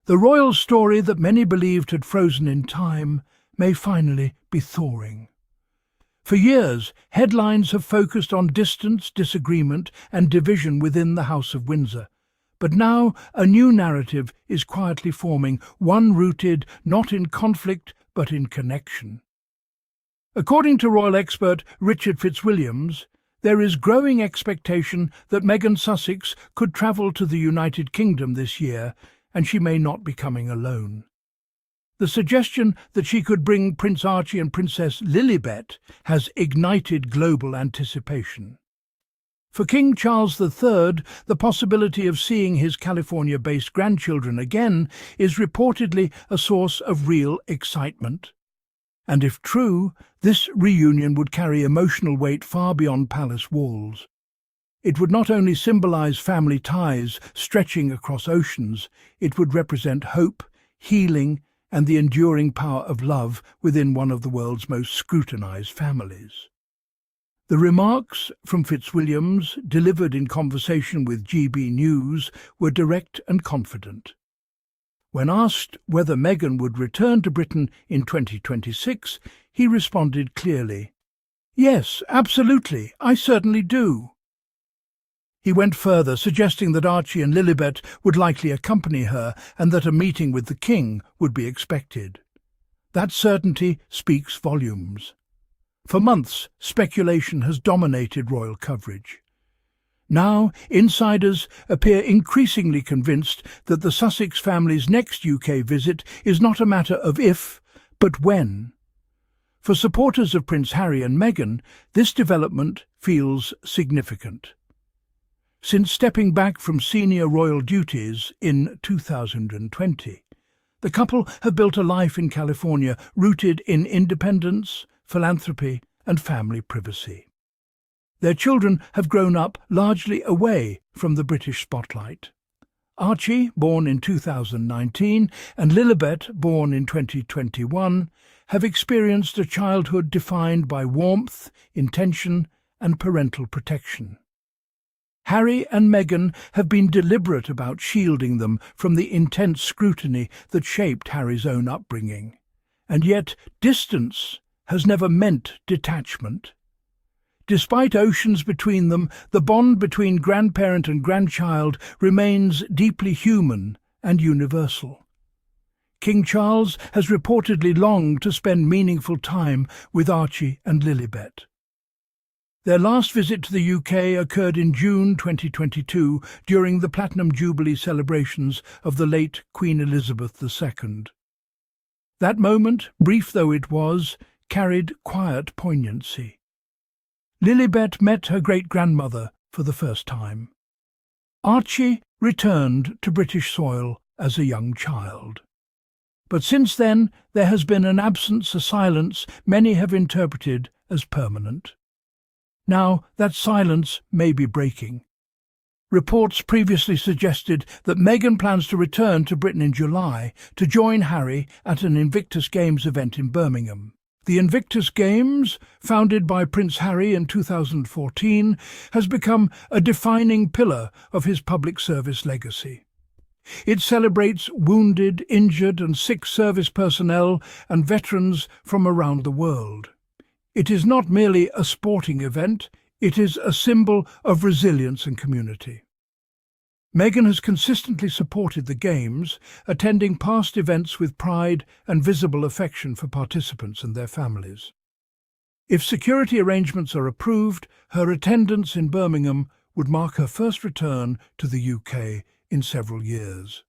The royal story that many believed had frozen in time may finally be thawing. For years, headlines have focused on distance, disagreement, and division within the House of Windsor. But now a new narrative is quietly forming, one rooted not in conflict but in connection. According to royal expert Richard Fitzwilliams, there is growing expectation that Meghan Sussex could travel to the United Kingdom this year, and she may not be coming alone. The suggestion that she could bring Prince Archie and Princess Lilibet has ignited global anticipation. For King Charles III, the possibility of seeing his California-based grandchildren again is reportedly a source of real excitement. And if true, this reunion would carry emotional weight far beyond palace walls. It would not only symbolize family ties stretching across oceans, it would represent hope, healing, and the enduring power of love within one of the world's most scrutinized families. The remarks from Fitzwilliams, delivered in conversation with GB News, were direct and confident. When asked whether Meghan would return to Britain in 2026, he responded clearly, "Yes, absolutely, I certainly do." He went further, suggesting that Archie and Lilibet would likely accompany her and that a meeting with the king would be expected. That certainty speaks volumes. For months, speculation has dominated royal coverage. Now, insiders appear increasingly convinced that the Sussex family's next UK visit is not a matter of if, but when. For supporters of Prince Harry and Meghan, this development feels significant. Since stepping back from senior royal duties in 2020, the couple have built a life in California rooted in independence, philanthropy, and family privacy. Their children have grown up largely away from the British spotlight. Archie, born in 2019, and Lilibet, born in 2021, have experienced a childhood defined by warmth, intention, and parental protection. Harry and Meghan have been deliberate about shielding them from the intense scrutiny that shaped Harry's own upbringing. And yet, distance has never meant detachment. Despite oceans between them, the bond between grandparent and grandchild remains deeply human and universal. King Charles has reportedly longed to spend meaningful time with Archie and Lilibet. Their last visit to the UK occurred in June 2022 during the Platinum Jubilee celebrations of the late Queen Elizabeth II. That moment, brief though it was, carried quiet poignancy. Lilibet met her great-grandmother for the first time. Archie returned to British soil as a young child. But since then, there has been an absence, a silence many have interpreted as permanent. Now, that silence may be breaking. Reports previously suggested that Meghan plans to return to Britain in July to join Harry at an Invictus Games event in Birmingham. The Invictus Games, founded by Prince Harry in 2014, has become a defining pillar of his public service legacy. It celebrates wounded, injured and sick service personnel and veterans from around the world. It is not merely a sporting event, it is a symbol of resilience and community. Meghan has consistently supported the Games, attending past events with pride and visible affection for participants and their families. If security arrangements are approved, her attendance in Birmingham would mark her first return to the UK in several years.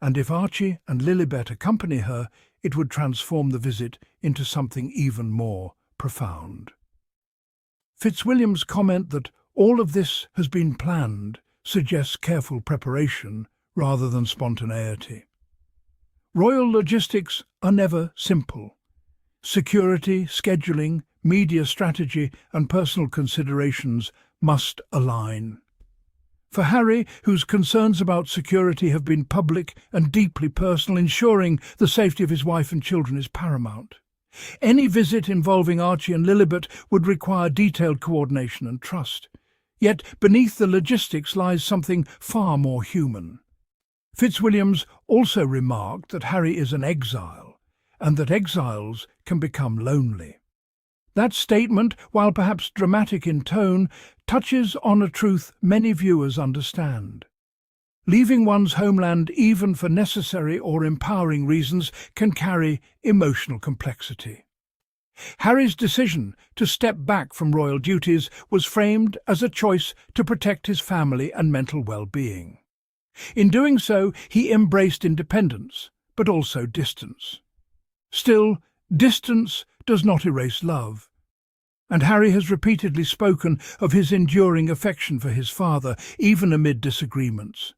And if Archie and Lilibet accompany her, it would transform the visit into something even more profound. Fitzwilliams' comment that all of this has been planned suggests careful preparation rather than spontaneity. Royal logistics are never simple. Security, scheduling, media strategy and personal considerations must align. For Harry, whose concerns about security have been public and deeply personal, ensuring the safety of his wife and children is paramount. Any visit involving Archie and Lilibet would require detailed coordination and trust. Yet beneath the logistics lies something far more human. Fitzwilliams also remarked that Harry is an exile, and that exiles can become lonely. That statement, while perhaps dramatic in tone, touches on a truth many viewers understand. Leaving one's homeland, even for necessary or empowering reasons, can carry emotional complexity. Harry's decision to step back from royal duties was framed as a choice to protect his family and mental well-being. In doing so, he embraced independence, but also distance. Still, distance does not erase love, and Harry has repeatedly spoken of his enduring affection for his father, even amid disagreements.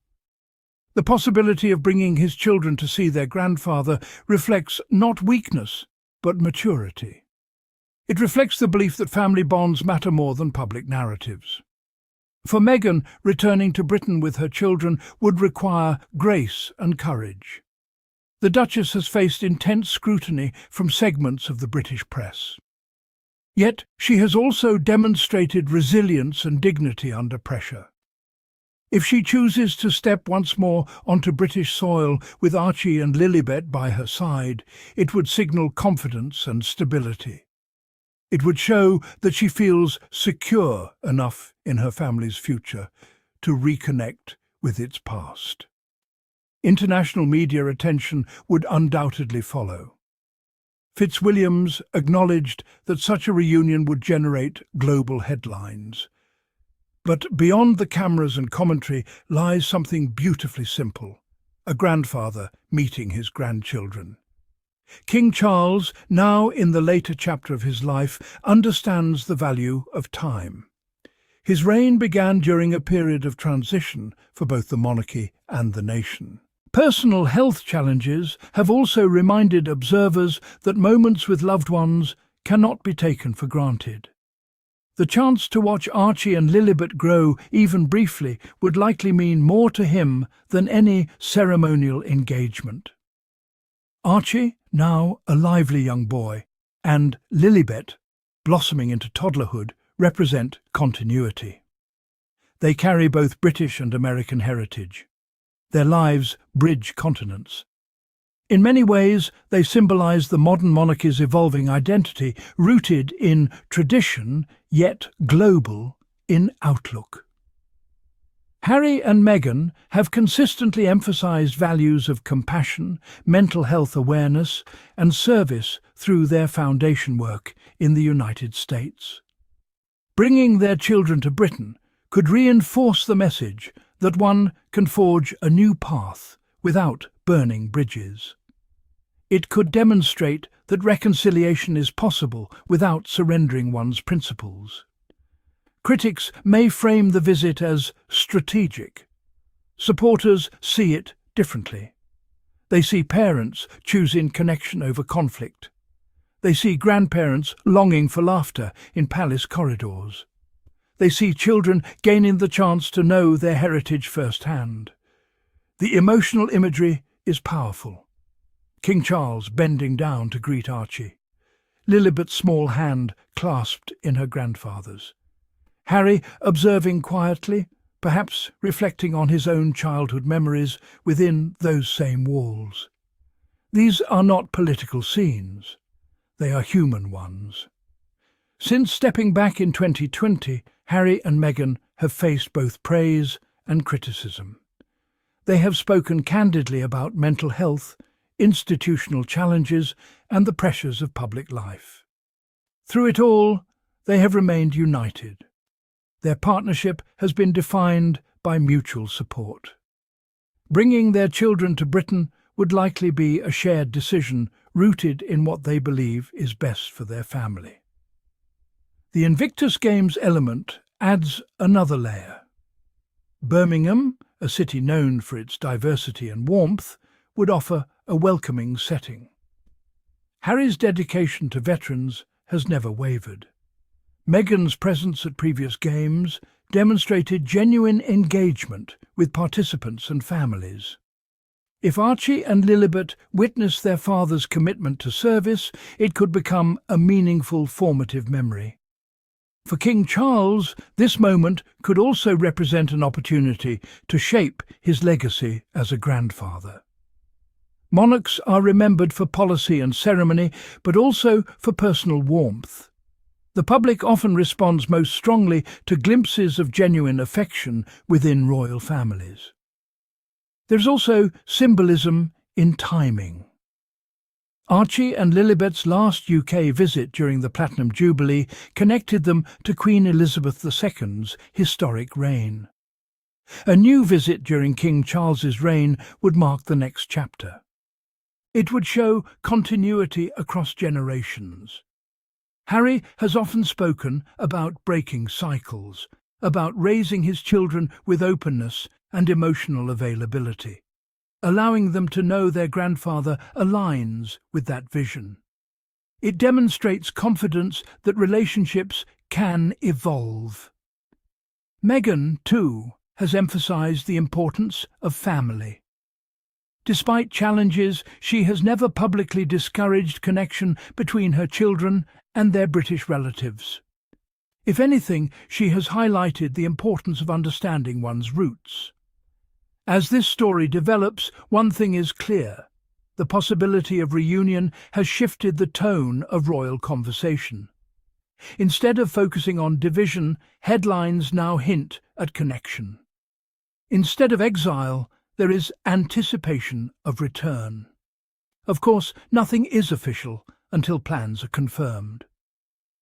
The possibility of bringing his children to see their grandfather reflects not weakness, but maturity. It reflects the belief that family bonds matter more than public narratives. For Meghan, returning to Britain with her children would require grace and courage. The Duchess has faced intense scrutiny from segments of the British press. Yet she has also demonstrated resilience and dignity under pressure. If she chooses to step once more onto British soil with Archie and Lilibet by her side, it would signal confidence and stability. It would show that she feels secure enough in her family's future to reconnect with its past. International media attention would undoubtedly follow. Fitzwilliams acknowledged that such a reunion would generate global headlines. But beyond the cameras and commentary lies something beautifully simple: a grandfather meeting his grandchildren. King Charles, now in the later chapter of his life, understands the value of time. His reign began during a period of transition for both the monarchy and the nation. Personal health challenges have also reminded observers that moments with loved ones cannot be taken for granted. The chance to watch Archie and Lilibet grow, even briefly, would likely mean more to him than any ceremonial engagement. Archie, now a lively young boy, and Lilibet, blossoming into toddlerhood, represent continuity. They carry both British and American heritage. Their lives bridge continents. In many ways, they symbolize the modern monarchy's evolving identity, rooted in tradition, yet global in outlook. Harry and Meghan have consistently emphasized values of compassion, mental health awareness, and service through their foundation work in the United States. Bringing their children to Britain could reinforce the message that one can forge a new path without burning bridges. It could demonstrate that reconciliation is possible without surrendering one's principles. Critics may frame the visit as strategic. Supporters see it differently. They see parents choosing connection over conflict. They see grandparents longing for laughter in palace corridors. They see children gaining the chance to know their heritage firsthand. The emotional imagery is powerful. King Charles bending down to greet Archie. Lilibet's small hand clasped in her grandfather's. Harry observing quietly, perhaps reflecting on his own childhood memories within those same walls. These are not political scenes. They are human ones. Since stepping back in 2020, Harry and Meghan have faced both praise and criticism. They have spoken candidly about mental health, institutional challenges, and the pressures of public life. Through it all, they have remained united. Their partnership has been defined by mutual support. Bringing their children to Britain would likely be a shared decision rooted in what they believe is best for their family. The Invictus Games element adds another layer. Birmingham, a city known for its diversity and warmth, would offer a welcoming setting. Harry's dedication to veterans has never wavered. Meghan's presence at previous games demonstrated genuine engagement with participants and families. If Archie and Lilibet witness their father's commitment to service, it could become a meaningful, formative memory. For King Charles, this moment could also represent an opportunity to shape his legacy as a grandfather. Monarchs are remembered for policy and ceremony, but also for personal warmth. The public often responds most strongly to glimpses of genuine affection within royal families. There's also symbolism in timing. Archie and Lilibet's last UK visit during the Platinum Jubilee connected them to Queen Elizabeth II's historic reign. A new visit during King Charles's reign would mark the next chapter. It would show continuity across generations. Harry has often spoken about breaking cycles, about raising his children with openness and emotional availability, allowing them to know their grandfather aligns with that vision. It demonstrates confidence that relationships can evolve. Meghan, too, has emphasized the importance of family. Despite challenges, she has never publicly discouraged connection between her children and their British relatives. If anything, she has highlighted the importance of understanding one's roots. As this story develops, one thing is clear. The possibility of reunion has shifted the tone of royal conversation. Instead of focusing on division, headlines now hint at connection. Instead of exile, there is anticipation of return. Of course, nothing is official until plans are confirmed.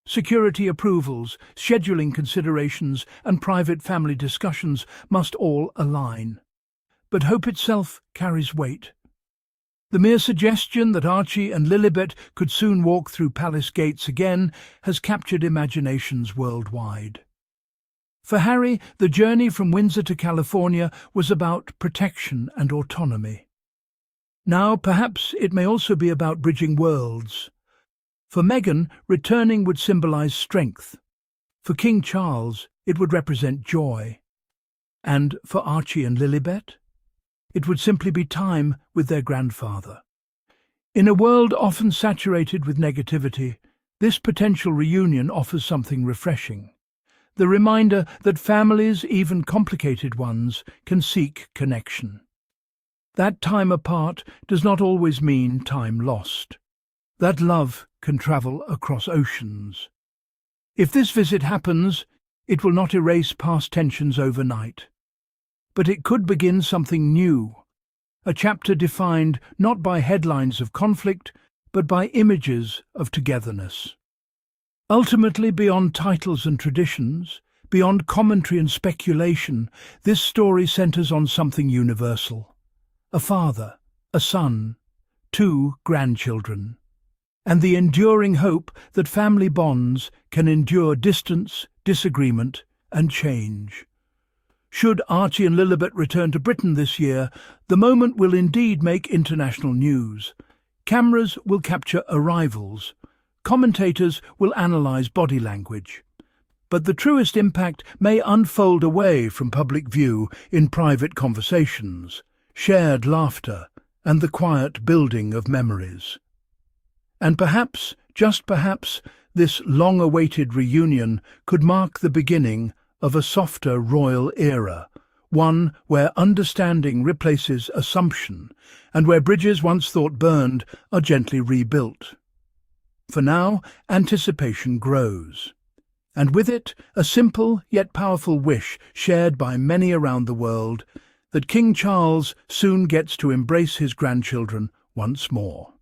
Security approvals, scheduling considerations, and private family discussions must all align. But hope itself carries weight. The mere suggestion that Archie and Lilibet could soon walk through palace gates again has captured imaginations worldwide. For Harry, the journey from Windsor to California was about protection and autonomy. Now, perhaps it may also be about bridging worlds. For Meghan, returning would symbolize strength. For King Charles, it would represent joy. And for Archie and Lilibet, it would simply be time with their grandfather. In a world often saturated with negativity, this potential reunion offers something refreshing. The reminder that families, even complicated ones, can seek connection. That time apart does not always mean time lost. That love can travel across oceans. If this visit happens, it will not erase past tensions overnight. But it could begin something new, a chapter defined not by headlines of conflict, but by images of togetherness. Ultimately, beyond titles and traditions, beyond commentary and speculation, this story centers on something universal. A father, a son, 2 grandchildren, and the enduring hope that family bonds can endure distance, disagreement, and change. Should Archie and Lilibet return to Britain this year, the moment will indeed make international news. Cameras will capture arrivals. Commentators will analyse body language. But the truest impact may unfold away from public view in private conversations, shared laughter, and the quiet building of memories. And perhaps, just perhaps, this long-awaited reunion could mark the beginning of a softer royal era, one where understanding replaces assumption, and where bridges once thought burned are gently rebuilt. For now, anticipation grows, and with it a simple yet powerful wish shared by many around the world that King Charles soon gets to embrace his grandchildren once more.